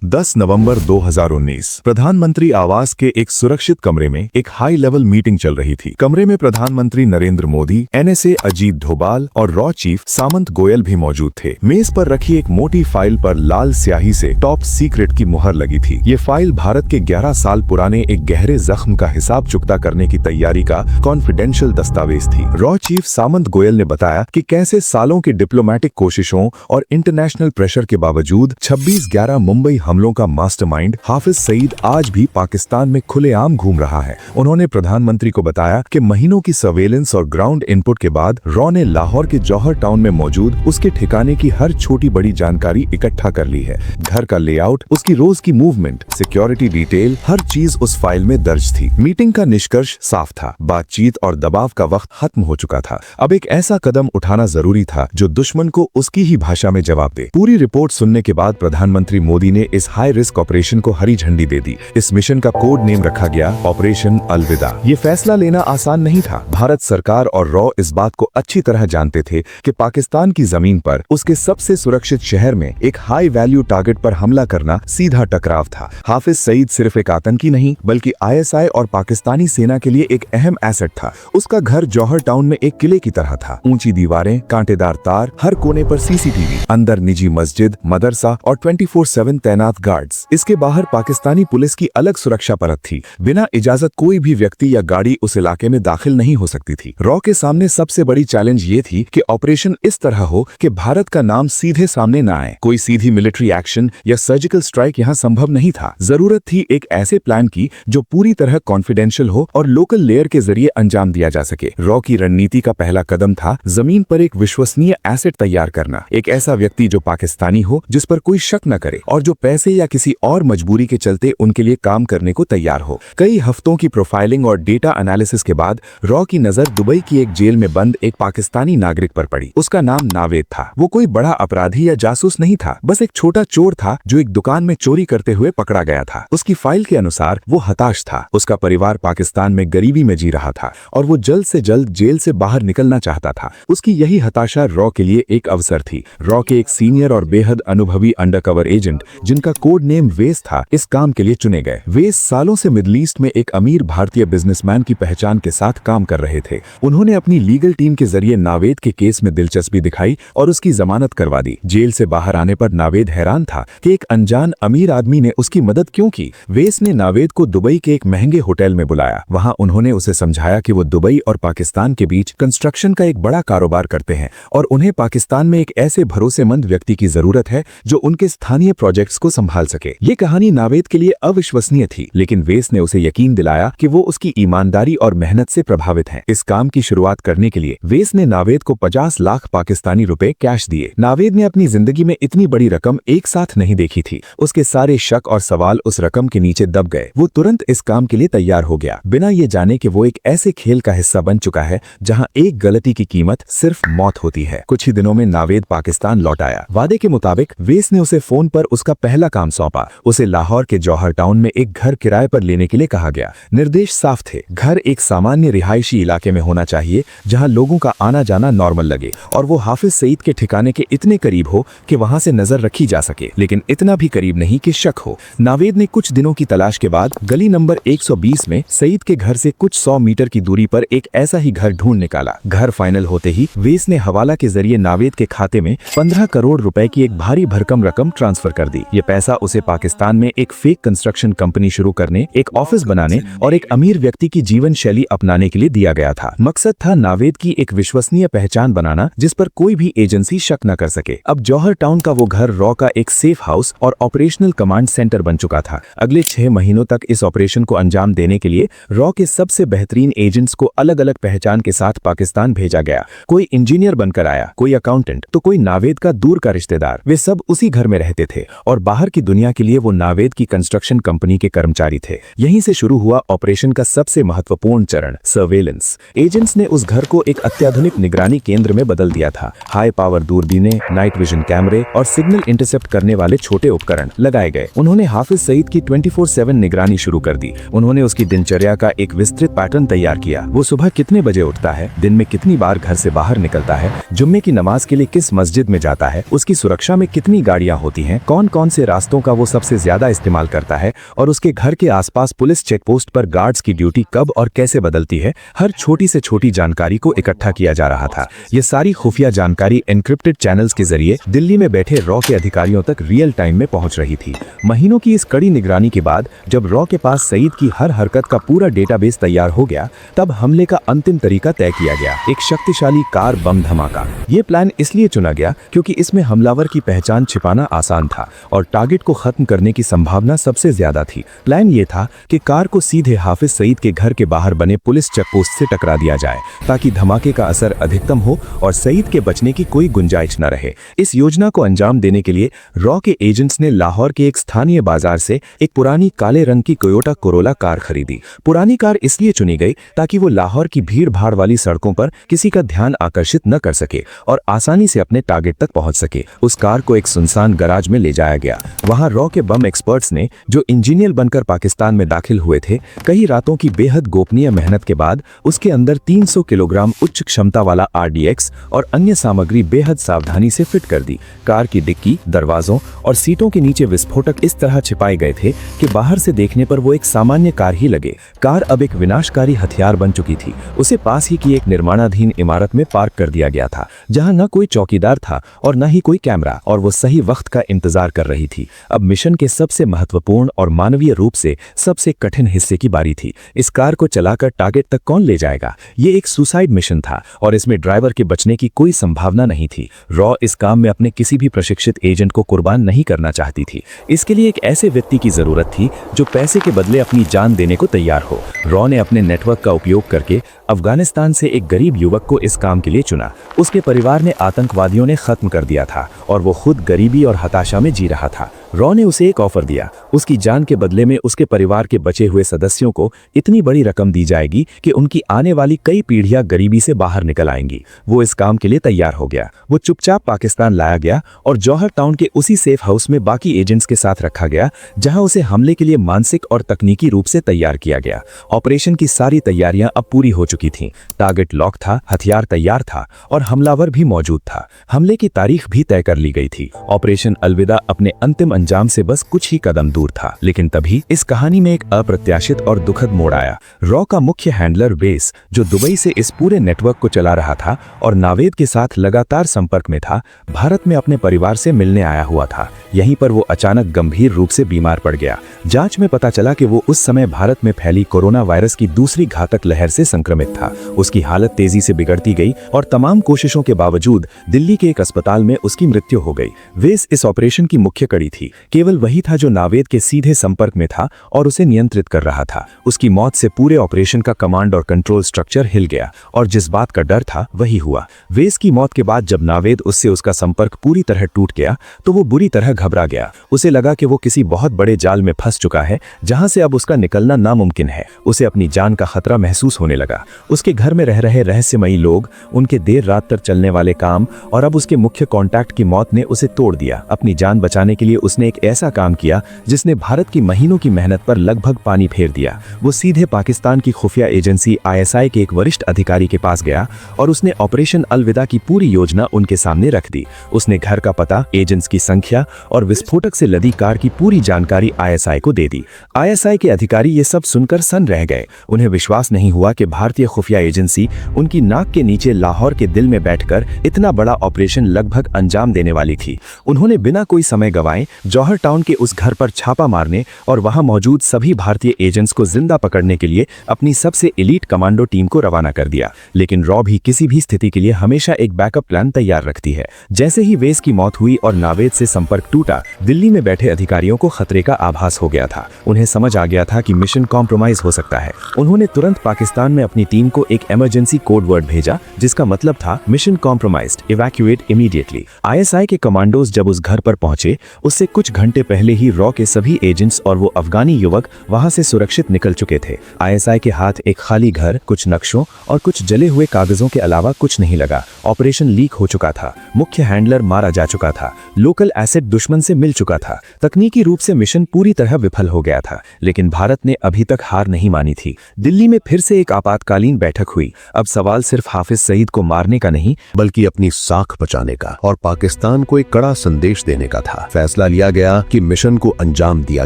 10 नवंबर 2019 प्रधानमंत्री आवास के एक सुरक्षित कमरे में एक हाई लेवल मीटिंग चल रही थी। कमरे में प्रधानमंत्री नरेंद्र मोदी, NSA अजीत डोभाल और रॉ चीफ सामंत गोयल भी मौजूद थे। मेज पर रखी एक मोटी फाइल पर लाल स्याही से टॉप सीक्रेट की मुहर लगी थी। ये फाइल भारत के 11 साल पुराने एक गहरे जख्म का हिसाब चुकता करने की तैयारी का कॉन्फिडेंशियल दस्तावेज थी। रॉ चीफ सामंत गोयल ने बताया कि कैसे सालों की डिप्लोमेटिक कोशिशों और इंटरनेशनल प्रेशर के बावजूद 26/11 मुंबई हमलों का मास्टरमाइंड हाफिज सईद आज भी पाकिस्तान में खुलेआम घूम रहा है। उन्होंने प्रधानमंत्री को बताया कि महीनों की सर्वेलेंस और ग्राउंड इनपुट के बाद रॉ ने लाहौर के जौहर टाउन में मौजूद उसके ठिकाने की हर छोटी बड़ी जानकारी इकट्ठा कर ली है। घर का लेआउट, उसकी रोज की मूवमेंट, सिक्योरिटी डिटेल, हर चीज उस फाइल में दर्ज थी। मीटिंग का निष्कर्ष साफ था, बातचीत और दबाव का वक्त खत्म हो चुका था। अब एक ऐसा कदम उठाना जरूरी था जो दुश्मन को उसकी ही भाषा में जवाब दे। पूरी रिपोर्ट सुनने के बाद प्रधानमंत्री मोदी ने इस हाई रिस्क ऑपरेशन को हरी झंडी दे दी। इस मिशन का कोड नेम रखा गया ऑपरेशन अलविदा। ये फैसला लेना आसान नहीं था। भारत सरकार और रॉ इस बात को अच्छी तरह जानते थे कि पाकिस्तान की जमीन पर उसके सबसे सुरक्षित शहर में एक हाई वैल्यू टारगेट पर हमला करना सीधा टकराव था। हाफिज सईद सिर्फ एक आतंकी नहीं बल्कि ISI और पाकिस्तानी सेना के लिए एक अहम एसेट था। उसका घर जौहर टाउन में एक किले की तरह था। ऊंची दीवारें, कांटेदार तार, हर कोने पर CCTV, अंदर निजी मस्जिद, मदरसा और 24/7 तैनात गार्ड्स। इसके बाहर पाकिस्तानी पुलिस की अलग सुरक्षा परत थी। बिना इजाजत कोई भी व्यक्ति या गाड़ी उस इलाके में दाखिल नहीं हो सकती थी। रॉ के सामने सबसे बड़ी चैलेंज ये थी कि ऑपरेशन इस तरह हो कि भारत का नाम सीधे सामने न आए। कोई सीधी मिलिट्री एक्शन या सर्जिकल स्ट्राइक यहाँ संभव नहीं था। जरूरत थी एक ऐसे प्लान की जो पूरी तरह कॉन्फिडेंशियल हो और लोकल लेयर के जरिए अंजाम दिया जा सके। रॉ की रणनीति का पहला कदम था जमीन पर एक विश्वसनीय एसेट तैयार करना। एक ऐसा व्यक्ति जो पाकिस्तानी हो, जिस पर कोई शक न करे और जो पैसे या किसी और मजबूरी के चलते उनके लिए काम करने को तैयार हो। कई हफ्तों की प्रोफाइलिंग और डेटा एनालिसिस के बाद रॉ की नजर दुबई की एक जेल में बंद एक पाकिस्तानी नागरिक पर पड़ी। उसका नाम नावेद था। वो कोई बड़ा अपराधी या जासूस नहीं था, बस एक छोटा चोर था जो एक दुकान में चोरी करते हुए पकड़ा गया था। उसकी फाइल के अनुसार वो हताश था। उसका परिवार पाकिस्तान में गरीबी में जी रहा था और वो जल्द से जल्द जेल से बाहर निकलना चाहता था। उसकी यही हताशा रॉ के लिए एक अवसर थी। रॉ के एक सीनियर और बेहद अनुभवी अंडरकवर एजेंट, जिनका कोड नेम वेस था, इस काम के लिए चुने गए। वेस सालों से मिडिल ईस्ट में एक अमीर भारतीय बिजनेसमैन की पहचान के साथ काम कर रहे थे। उन्होंने अपनी लीगल टीम के जरिए नावेद के केस में दिलचस्पी दिखाई और उसकी जमानत करवा दी। जेल से बाहर आने पर नावेद हैरान था कि एक अनजान अमीर आदमी ने उसकी मदद क्यों की। वेस ने नावेद को दुबई के एक महंगे होटल में बुलाया। वहां उन्होंने उसे समझाया कि वो दुबई और पाकिस्तान के बीच कंस्ट्रक्शन का एक बड़ा कारोबार करते हैं और उन्हें पाकिस्तान में एक ऐसे भरोसेमंद व्यक्ति की जरूरत है जो उनके स्थानीय प्रोजेक्ट्स को संभाल सके। ये कहानी नावेद के लिए अविश्वसनीय थी, लेकिन वेस ने उसे यकीन दिलाया कि वो उसकी ईमानदारी और मेहनत से प्रभावित हैं। इस काम की शुरुआत करने के लिए वेस ने नावेद को 50 लाख पाकिस्तानी रुपए कैश दिए। नावेद ने अपनी जिंदगी में इतनी बड़ी रकम एक साथ नहीं देखी थी। उसके सारे शक और सवाल उस रकम के नीचे दब गए। वो तुरंत इस काम के लिए तैयार हो गया, बिना ये जाने कि वो एक ऐसे खेल का हिस्सा बन चुका है जहां एक गलती की कीमत सिर्फ मौत होती है। कुछ ही दिनों में नावेद पाकिस्तान लौट आया। वादे के मुताबिक वेस ने उसे फोन पर उसका पहला काम सौंपा। उसे लाहौर के जौहर टाउन में एक घर किराए पर लेने के लिए कहा गया। निर्देश साफ थे, घर एक सामान्य रिहायशी इलाके में होना चाहिए जहां लोगों का आना जाना नॉर्मल लगे और वो हाफिज सईद के ठिकाने के इतने करीब हो कि वहां से नजर रखी जा सके, लेकिन इतना भी करीब नहीं कि शक हो। नावेद ने कुछ दिनों की तलाश के बाद गली नंबर 120 में सईद के घर से कुछ 100 मीटर की दूरी पर एक ऐसा ही घर ढूंढ निकाला। घर फाइनल होते ही वेस ने हवाला के जरिए नावेद के खाते में 15 करोड़ रुपए की एक भारी भरकम रकम ट्रांसफर कर दी। ये पैसा उसे पाकिस्तान में एक फेक कंस्ट्रक्शन कंपनी शुरू करने, एक ऑफिस बनाने और एक अमीर व्यक्ति की जीवन शैली अपनाने के लिए दिया गया था। मकसद था नावेद की एक विश्वसनीय पहचान बनाना जिस पर कोई भी एजेंसी शक न कर सके। अब जौहर टाउन का वो घर रॉ का एक सेफ हाउस और ऑपरेशनल कमांड सेंटर बन चुका था। अगले 6 महीनों तक इस ऑपरेशन को अंजाम देने के लिए रॉ के सबसे बेहतरीन एजेंट्स को अलग अलग पहचान के साथ पाकिस्तान भेजा गया। कोई इंजीनियर बनकर आया, कोई अकाउंटेंट, तो कोई नावेद का दूर का रिश्तेदार। वे सब उसी घर में रहते थे और बाहर की दुनिया के लिए वो नावेद की कंस्ट्रक्शन कंपनी के कर्मचारी थे। यहीं से शुरू हुआ ऑपरेशन का सबसे महत्वपूर्ण चरण, सर्वेलेंस। एजेंट्स ने उस घर को एक अत्याधुनिक निगरानी केंद्र में बदल दिया था। हाई पावर दूरबीनें, नाइट विजन कैमरे और सिग्नल इंटरसेप्ट करने वाले छोटे उपकरण लगाए गए। उन्होंने हाफिज सईद की 24/7 निगरानी शुरू कर दी। उन्होंने उसकी दिनचर्या का एक विस्तृत पैटर्न तैयार किया। वो सुबह कितने बजे उठता है, दिन में कितनी बार घर से बाहर निकलता है, जुम्मे की नमाज के लिए किस मस्जिद में जाता है, उसकी सुरक्षा में कितनी गाड़ियां होती हैं, कौन कौन से रास्तों का वो सबसे ज्यादा इस्तेमाल करता है और उसके घर के आसपास पुलिस चेकपोस्ट पर गार्ड्स की ड्यूटी कब और कैसे बदलती है, हर छोटी से छोटी जानकारी को इकट्ठा किया जा रहा था। ये सारी खुफिया जानकारी एन्क्रिप्टेड चैनल्स के जरिए दिल्ली में बैठे रॉ के अधिकारियों तक रियल टाइम में पहुंच रही थी। महीनों की इस कड़ी निगरानी के बाद जब रॉ के पास सईद की हर हरकत का पूरा डेटाबेस तैयार हो गया, तब हमले का अंतिम तरीका तय किया गया, एक शक्तिशाली कार बम धमाका। ये प्लान इसलिए चुना गया क्योंकि इसमें हमलावर की पहचान छिपाना आसान था और टारगेट को खत्म करने की संभावना सबसे ज्यादा थी। प्लान ये था कि कार को सीधे हाफिज सईद के घर के बाहर बने पुलिस चेकपोस्ट से टकरा दिया जाए ताकि धमाके का असर अधिकतम हो और सईद के बचने की कोई गुंजाइश न रहे। इस योजना को अंजाम देने के लिए रॉ के एजेंट्स ने लाहौर के एक स्थानीय बाजार से एक पुरानी काले रंग की टोयोटा कोरोला कार खरीदी। पुरानी कार इसलिए चुनी गई ताकि वो लाहौर की भीड़ भाड़ वाली सड़कों पर किसी का ध्यान आकर्षित न कर सके और आसानी से अपने टारगेट तक पहुंच सके। उस कार को एक सुनसान गराज में ले जाया गया। वहां रॉ के बम एक्सपर्ट्स ने, जो इंजीनियर बनकर पाकिस्तान में दाखिल हुए थे, कई रातों की बेहद गोपनीय मेहनत के बाद उसके अंदर 300 किलोग्राम उच्च क्षमता वाला RDX और अन्य सामग्री बेहद सावधानी से फिट कर दी। कार की डिक्की, दरवाजों और सीटों के नीचे विस्फोटक इस तरह छिपाए गए थे कि बाहर से देखने पर वो एक सामान्य कार ही लगे। कार अब एक विनाशकारी हथियार बन चुकी थी। उसे पास ही की एक निर्माणाधीन इमारत में पार्क कर दिया गया था, जहां न कोई चौकीदार था और न ही कोई कैमरा, और वो सही वक्त का इंतजार कर रही थी। अब मिशन के सबसे महत्वपूर्ण और मानवीय रूप से सबसे कठिन हिस्से की बारी थी। इस कार को चलाकर टारगेट तक कौन ले जाएगा? ये एक सुसाइड मिशन था और इसमें ड्राइवर के बचने की कोई संभावना नहीं थी। रॉ इस काम में अपने किसी भी प्रशिक्षित एजेंट को कुर्बान नहीं करना चाहती थी। इसके लिए एक ऐसे व्यक्ति की जरूरत थी जो पैसे के बदले अपनी जान देने को तैयार हो। रॉ ने अपने नेटवर्क का उपयोग करके अफगानिस्तान से एक गरीब युवक को इस काम के लिए चुना। उसके परिवार ने आतंकवादियों ने खत्म कर दिया था और वो खुद गरीबी और हताशा में जी रहा था। रॉ ने उसे एक ऑफर दिया। उसकी जान के बदले में उसके परिवार के बचे हुए सदस्यों को इतनी बड़ी रकम दी जाएगी कि उनकी आने वाली कई पीढ़ियां गरीबी से बाहर निकल आएंगी। वो इस काम के लिए तैयार हो गया। वो चुपचाप पाकिस्तान लाया गया और जौहर टाउन के उसी सेफ हाउस में बाकी एजेंट्स के साथ रखा गया, जहां उसे हमले के लिए मानसिक और तकनीकी रूप से तैयार किया गया। ऑपरेशन की सारी तैयारियां अब पूरी हो चुकी थीं। टारगेट लॉक था, हथियार तैयार था और हमलावर भी मौजूद था। हमले की तारीख भी तय कर ली गई थी। ऑपरेशन अलविदा अपने अंतिम अंजाम से बस कुछ ही कदम दूर था। लेकिन तभी इस कहानी में एक अप्रत्याशित और दुखद मोड़ आया। रॉ का मुख्य हैंडलर वेस, जो दुबई से इस पूरे नेटवर्क को चला रहा था और नावेद के साथ लगातार संपर्क में था, भारत में अपने परिवार से मिलने आया हुआ था। यहीं पर वो अचानक गंभीर रूप से बीमार पड़ गया। जांच में पता चला कि वो उस समय भारत में फैली कोरोना वायरस की दूसरी घातक लहर से संक्रमित था। उसकी हालत तेजी से बिगड़ती गई और तमाम कोशिशों के बावजूद दिल्ली के एक अस्पताल में उसकी मृत्यु हो गई। वेस इस ऑपरेशन की मुख्य कड़ी थी। केवल वही था जो नावेद के सीधे संपर्क में था और उसे नियंत्रित कर रहा था। उसकी मौत से पूरे ऑपरेशन का कमांड और कंट्रोल स्ट्रक्चर हिल गया और जिस बात का डर था वही हुआ। वेस की मौत के बाद जब नावेद उससे उसका संपर्क पूरी तरह टूट गया तो वो बुरी तरह घबरा गया। उसे लगा कि वो किसी बहुत बड़े जाल में फंस चुका है, जहां से अब उसका निकलना नामुमकिन है। उसे अपनी जान का खतरा महसूस होने लगा। उसके घर में रह रहे रहस्यमयी लोग, उनके देर रात तक चलने वाले काम और अब उसके मुख्य कॉन्टैक्ट की मौत ने उसे तोड़ दिया। अपनी जान बचाने के लिए उसने एक ऐसा काम किया जिसने भारत की महीनों की मेहनत पर लगभग पानी फेर दिया। वो सीधे पाकिस्तान की खुफिया एजेंसी ISI के एक वरिष्ठ अधिकारी के पास गया और उसने ऑपरेशन अलविदा की पूरी योजना उनके सामने रख दी। उसने घर का पता, एजेंट्स की संख्या और विस्फोटक से लदी कार की पूरी जानकारी ISI को दे दी। ISI के अधिकारी ये सब सुनकर सन्न रह गए। उन्हें विश्वास नहीं हुआ कि भारतीय खुफिया एजेंसी उनकी नाक के नीचे लाहौर के दिल में बैठकर इतना बड़ा ऑपरेशन लगभग अंजाम देने वाली थी। उन्होंने बिना कोई समय गंवाए जौहर टाउन के उस घर पर छापा मारने और वहां मौजूद सभी भारतीय एजेंट्स को जिंदा पकड़ने के लिए अपनी सबसे एलीट कमांडो टीम को रवाना कर दिया। लेकिन रॉ भी किसी भी स्थिति के लिए हमेशा एक बैकअप प्लान तैयार रखती है। जैसे ही वेस की मौत हुई और नावेद से संपर्क टूटा, दिल्ली में बैठे अधिकारियों को खतरे का आभास हो गया था। उन्हें समझ आ गया था कि मिशन कॉम्प्रोमाइज हो सकता है। उन्होंने तुरंत पाकिस्तान में अपनी टीम को एक इमरजेंसी कोड वर्ड भेजा जिसका मतलब था mission compromised, evacuate immediately. ISI के कमांडोज जब उस घर पर पहुंचे, उससे कुछ घंटे पहले ही रॉ के सभी एजेंट्स और वो अफगानी युवक वहां से सुरक्षित निकल चुके थे। ISI के हाथ एक खाली घर, कुछ नक्शों और कुछ जले हुए कागजों के अलावा कुछ नहीं लगा। ऑपरेशन लीक हो चुका था। मुख्य हैंडलर मारा जा चुका था। लोकल एसेट दुश्मन से मिल चुका था। तकनीकी रूप से मिशन पूरी तरह विफल हो गया था। लेकिन भारत ने अभी तक हार नहीं मानी थी। दिल्ली में फिर से एक आपातकालीन बैठक हुई। अब सवाल सिर्फ हाफिज सईद को मारने का नहीं, बल्कि अपनी साख बचाने का और पाकिस्तान को एक कड़ा संदेश देने का था। फैसला लिया बताया गया कि मिशन को अंजाम दिया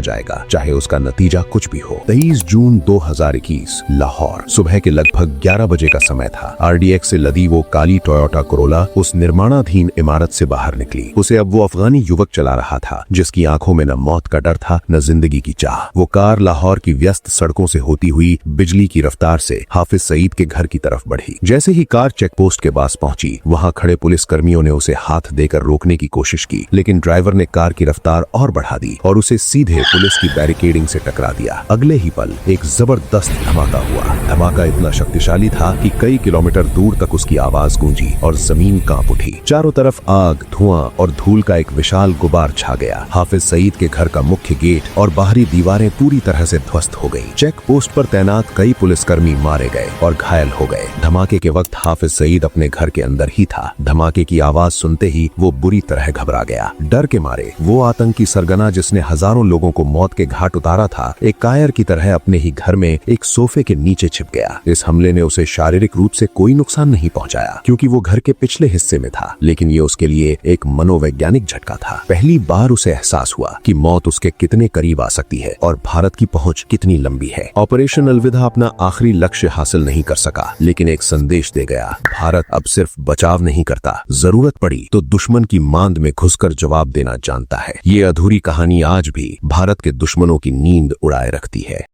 जाएगा, चाहे उसका नतीजा कुछ भी हो। 23 जून 2021 लाहौर, सुबह के लगभग 11 बजे का समय था। RDX से लदी वो काली टोयोटा कोरोला उस निर्माणाधीन इमारत से बाहर निकली। उसे अब वो अफगानी युवक चला रहा था जिसकी आंखों में न मौत का डर था न जिंदगी की चाह। वो कार लाहौर की व्यस्त सड़कों से होती हुई बिजली की रफ्तार से हाफिज सईद के घर की तरफ बढ़ी। जैसे ही कार चेकपोस्ट के पास पहुंची, वहां खड़े पुलिस कर्मियों ने उसे हाथ देकर रोकने की कोशिश की, लेकिन ड्राइवर ने कार की रफ्तार और बढ़ा दी और उसे सीधे पुलिस की बैरिकेडिंग से टकरा दिया। अगले ही पल एक जबरदस्त धमाका हुआ। धमाका इतना शक्तिशाली था कि कई किलोमीटर दूर तक उसकी आवाज गूंजी और जमीन कांप उठी। चारों तरफ आग, धुआं और धूल का एक विशाल गुबार छा गया। हाफिज सईद के घर का मुख्य गेट और बाहरी दीवारें पूरी तरह से ध्वस्त हो गई। चेक पोस्ट पर तैनात कई पुलिसकर्मी मारे गए और घायल हो गए। धमाके के वक्त हाफिज सईद अपने घर के अंदर ही था। धमाके की आवाज सुनते ही वो बुरी तरह घबरा गया। डर के मारे वो आतंकी सरगना जिसने हजारों लोगों को मौत के घाट उतारा था, एक कायर की तरह अपने ही घर में एक सोफे के नीचे छिप गया। इस हमले ने उसे शारीरिक रूप से कोई नुकसान नहीं पहुंचाया क्योंकि वो घर के पिछले हिस्से में था, लेकिन ये उसके लिए एक मनोवैज्ञानिक झटका था। पहली बार उसे एहसास हुआ कि मौत उसके कितने करीब आ सकती है और भारत की पहुंच कितनी लंबी है। ऑपरेशन अलविदा अपना आखिरी लक्ष्य हासिल नहीं कर सका, लेकिन एक संदेश दे गया। भारत अब सिर्फ बचाव नहीं करता, जरूरत पड़ी तो दुश्मन की मांद में घुसकर जवाब देना जानता है। ये अधूरी कहानी आज भी भारत के दुश्मनों की नींद उड़ाए रखती है।